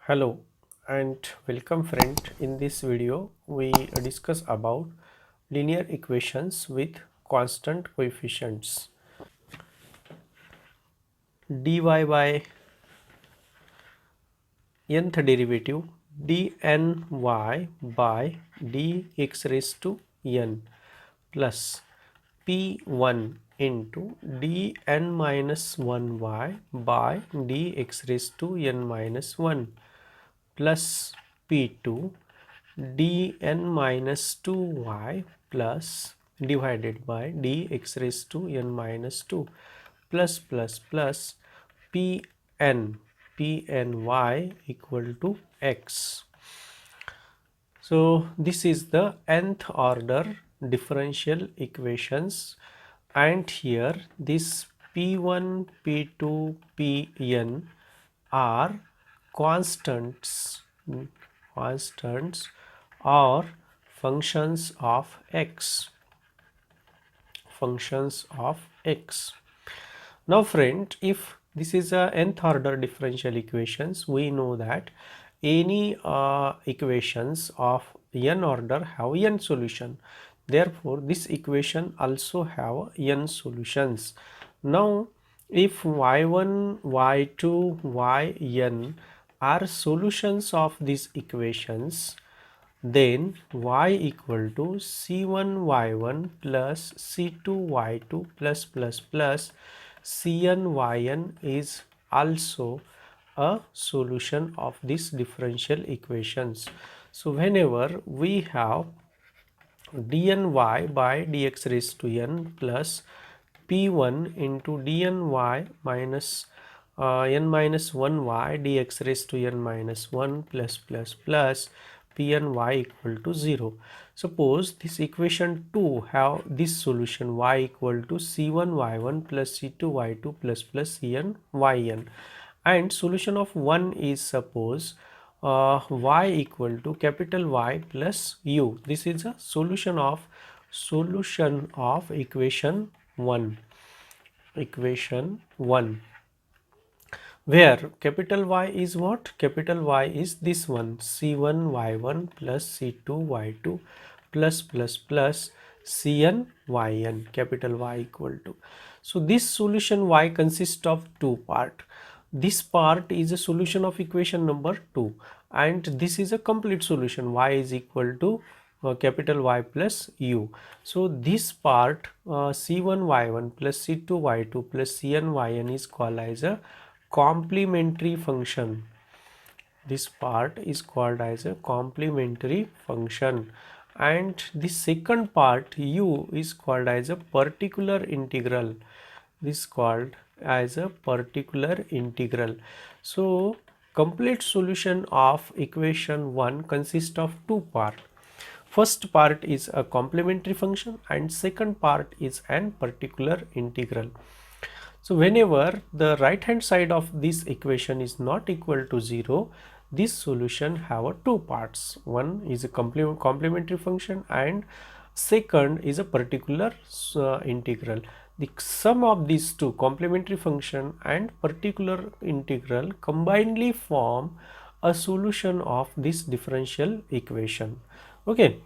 Hello and welcome friend. In this video we discuss about linear equations with constant coefficients. dy by nth derivative dny by dx raised to n plus p1 into dn minus 1y by dx raised to n minus 1 plus p2 dn minus 2y plus divided by dx raised to n minus 2 plus pny equal to x. So this is the nth order differential equations, and here this p1 p2 pn are constants or functions of x. Now friend, if this is a nth order differential equations, we know that any equations of n order have n solution. Therefore this equation also have n solutions. Now if y1 y2 yn are solutions of these equations, then y equal to c1 y1 plus c2 y2 plus cn yn is also a solution of this differential equations. So whenever we have dny by dx raised to n plus p1 into dny minus n minus 1y dx raised to n minus 1 plus pny equal to 0. Suppose this equation 2 have this solution y equal to c1 y1 plus c2 y2 plus cn yn, and solution of 1 is suppose y equal to capital Y plus u. This is a solution of equation 1, where capital Y is what? Capital Y is this one, c1 y1 plus c2 y2 plus cn yn, capital Y equal to. So this solution Y consists of two part. This part is a solution of equation number 2, and this is a complete solution, y is equal to capital Y plus u. So this part c1 y1 plus c2 y2 plus cn yn is called as a complementary function. This part is called as a complementary function, and the second part u is called as a particular integral. This is called as a particular integral. So complete solution of equation 1 consists of two parts. First part is a complementary function and second part is an particular integral. So whenever the right hand side of this equation is not equal to 0, this solution have two parts. One is a complementary function and second is a particular integral. The sum of these two, complementary function and particular integral, combinedly form a solution of this differential equation. Okay.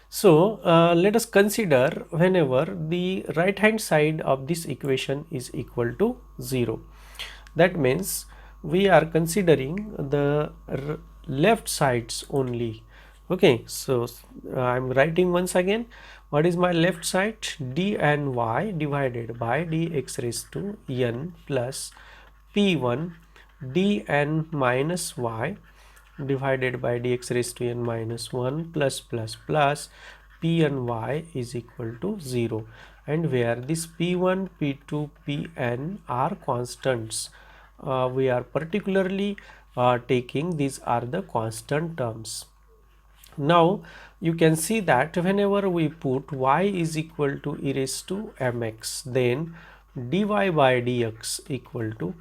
So let us consider whenever the right hand side of this equation is equal to 0. That means we are considering the left sides only. Okay, so I am writing once again. What is my left side? dny divided by dx raised to n plus p1 dn minus y divided by dx raised to n minus 1 plus pny is equal to 0, and where this p1 p2 pn are constants, we are particularly taking these are the constant terms. Now you can see that whenever we put y is equal to e raised to mx, then dy by dx equal to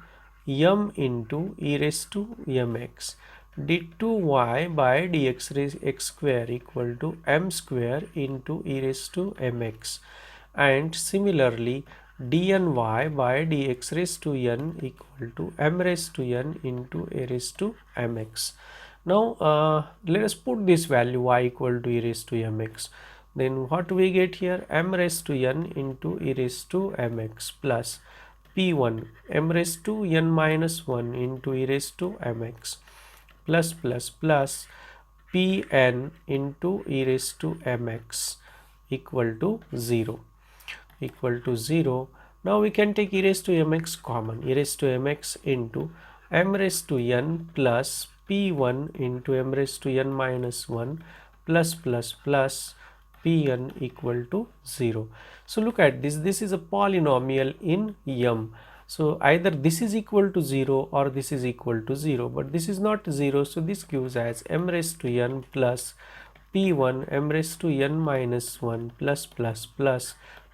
m into e raised to mx, d2y by dx raised x square equal to m square into e raised to mx, and similarly dny by dx raised to n equal to m raised to n into a raised to mx. Now let us put this value y equal to e raised to mx. Then what we get here, m raised to n into e raised to mx plus p1 m raised to n minus 1 into e raised to mx plus pn into e raised to mx equal to 0 equal to 0. Now we can take e raised to mx common, e raised to mx into m raised to n plus p1 into m raised to n minus 1 plus pn equal to 0. So look at this, this is a polynomial in m. So either this is equal to 0 or this is equal to 0, but this is not 0, so this gives as m raised to n plus p1 m raised to n minus 1 plus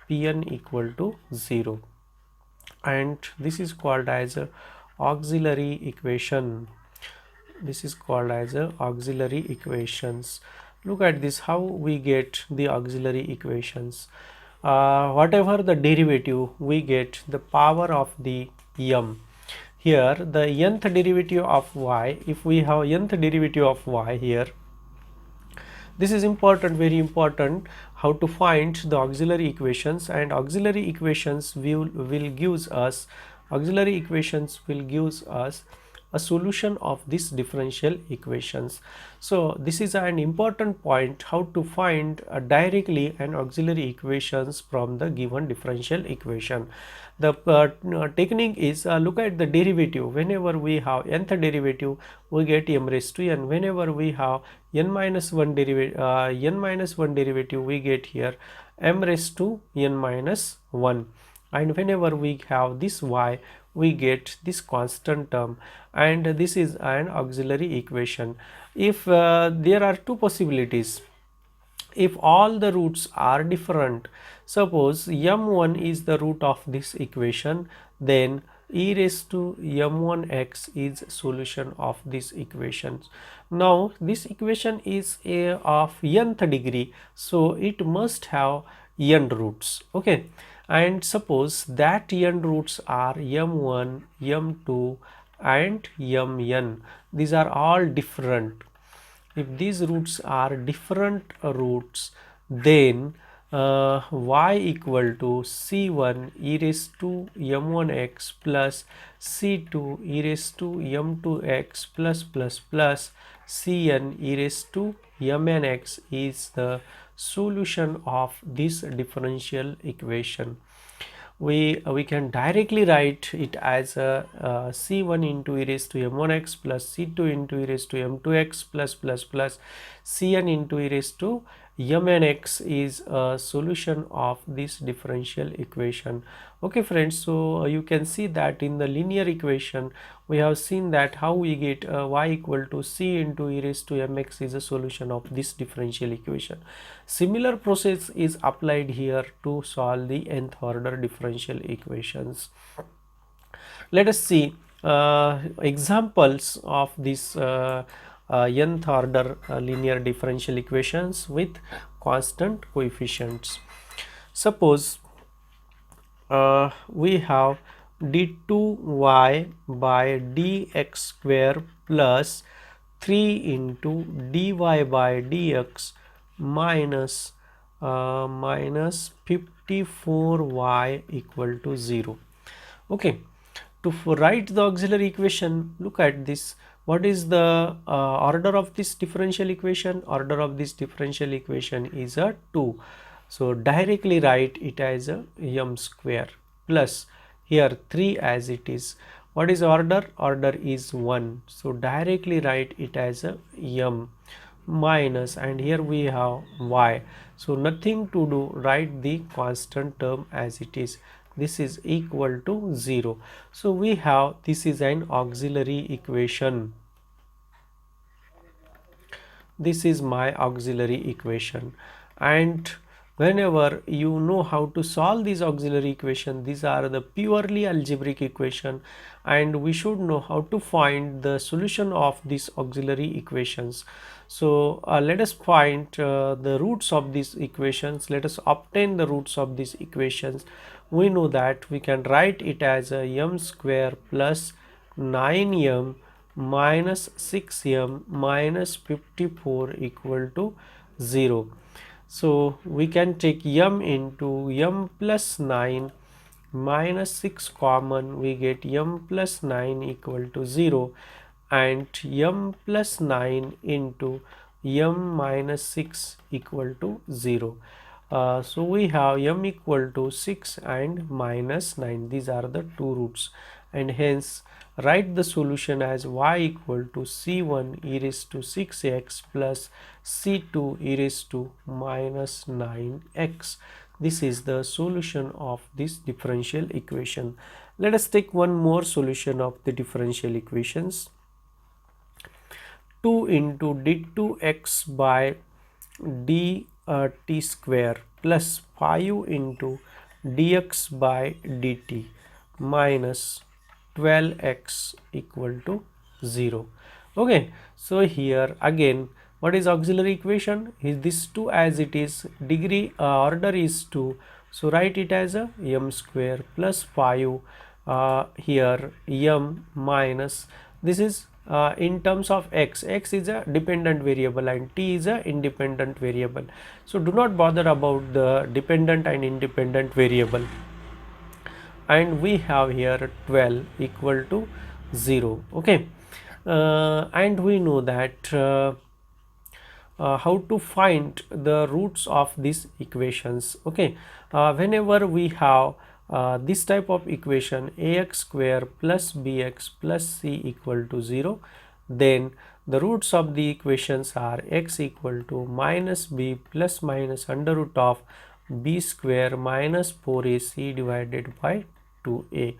pn equal to 0, and this is called as a auxiliary equation. This is called as a auxiliary equations. Look at this, how we get the auxiliary equations. Whatever the derivative, we get the power of the m. Here the nth derivative of y, if we have nth derivative of y here, this is important, very important, how to find the auxiliary equations. And auxiliary equations will gives us a solution of this differential equations. So this is an important point, how to find directly an auxiliary equations from the given differential equation. The technique is, look at the derivative. Whenever we have nth derivative, we get m raised to n. Whenever we have n minus 1 derivative, we get here m raised to n minus 1. And whenever we have this y, we get this constant term, and this is an auxiliary equation. If there are two possibilities, if all the roots are different, suppose m1 is the root of this equation, then e raised to m1x is solution of this equation. Now this equation is of nth degree, so it must have n roots. Okay, and suppose that n roots are m1, m2 and mn. These are all different. If these roots are different roots, then y equal to c1 e raised to m1x plus c2 e raised to m2x plus cn e raised to mnx is the solution of this differential equation. We can directly write it as a c1 into e raised to m1x plus c2 into e raised to m2x plus cn into e raised to mnx is a solution of this differential equation. Okay friends, so you can see that in the linear equation we have seen that how we get y equal to c into e raised to mx is a solution of this differential equation. Similar process is applied here to solve the nth order differential equations. Let us see examples of this nth order linear differential equations with constant coefficients. Suppose we have d2y by dx square plus 3 into dy by dx minus 54y equal to 0. Okay, to write the auxiliary equation, look at this. What is the order of this differential equation? Order of this differential equation is a 2. So directly write it as a m square plus here 3 as it is. What is order? Order is 1. So directly write it as a m minus, and here we have y. So nothing to do, write the constant term as it is. This is equal to 0. So we have, this is an auxiliary equation. This is my auxiliary equation, and whenever you know how to solve these auxiliary equation, these are the purely algebraic equation, and we should know how to find the solution of these auxiliary equations. So let us find the roots of these equations. Let us obtain the roots of these equations. we know that we can write it as a m square plus 9m minus 6m minus 54 equal to 0. So we can take m into m plus 9 minus 6 common, we get m plus 9 equal to 0, and m plus 9 into m minus 6 equal to 0. So we have m equal to 6 and minus 9. These are the two roots, and hence write the solution as y equal to c1 e raised to 6x plus c2 e raised to minus 9x. This is the solution of this differential equation. Let us take one more solution of the differential equations. 2 into d2x by dt square plus 5 into dx by dt minus 12x equal to 0. Okay, so here again, what is auxiliary equation? Is this 2 as it is, degree order is 2, so write it as a m square plus 5 here m minus, this is in terms of x is a dependent variable and t is a independent variable, so do not bother about the dependent and independent variable. And we have here 12 equal to 0. Okay, and we know that how to find the roots of these equations. Okay, whenever we have this type of equation ax square plus bx plus c equal to 0, then the roots of the equations are x equal to minus b plus minus under root of b square minus 4ac divided by 2a.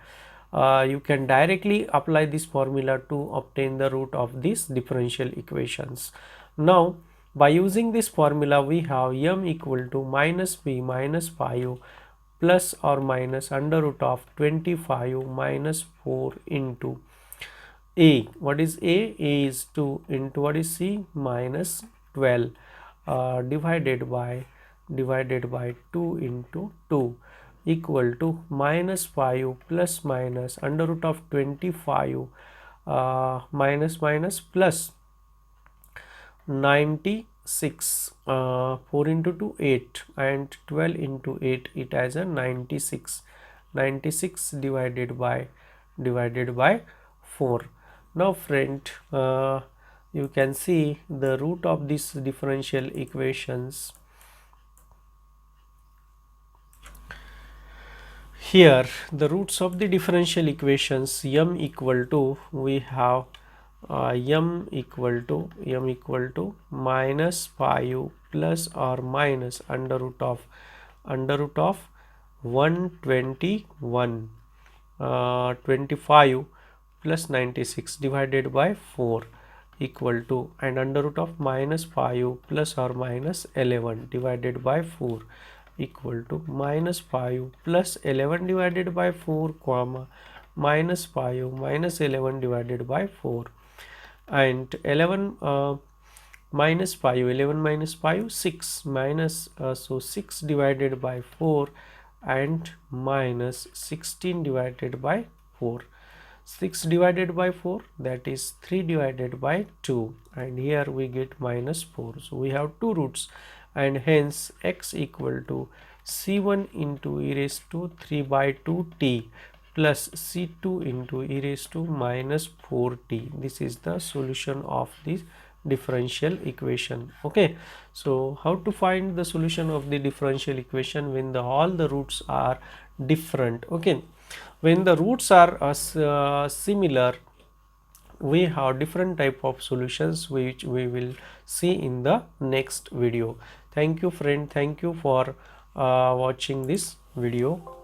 You can directly apply this formula to obtain the root of these differential equations. Now by using this formula, we have m equal to minus b minus 5 plus or minus under root of 25 minus 4 into a. What is a? A is 2 into what is c? Minus 12 divided by 2 into 2 equal to minus 5 plus minus under root of 25 minus minus plus 96, 4 into 2 8 and 12 into 8, it has a 96 divided by 4. Now friend, you can see the root of these differential equations. Here the roots of the differential equations, m equal to, we have m equal to minus 5 plus or minus under root of 121 25 plus 96 divided by 4 equal to, and under root of minus 5 plus or minus 11 divided by 4 equal to minus 5 plus 11 divided by 4 comma minus 5 minus 11 divided by 4, and 11 minus 5, 11 minus 5 6 minus so 6 divided by 4 and minus 16 divided by 4. 6 divided by 4, that is 3 divided by 2, and here we get minus 4. So we have two roots, and hence x equal to c1 into e raised to 3 by 2 t plus c2 into e raised to minus 4t. This is the solution of this differential equation. Okay, so how to find the solution of the differential equation when all the roots are different? Okay, when the roots are similar, we have different type of solutions which we will see in the next video. Thank you friend, thank you for watching this video.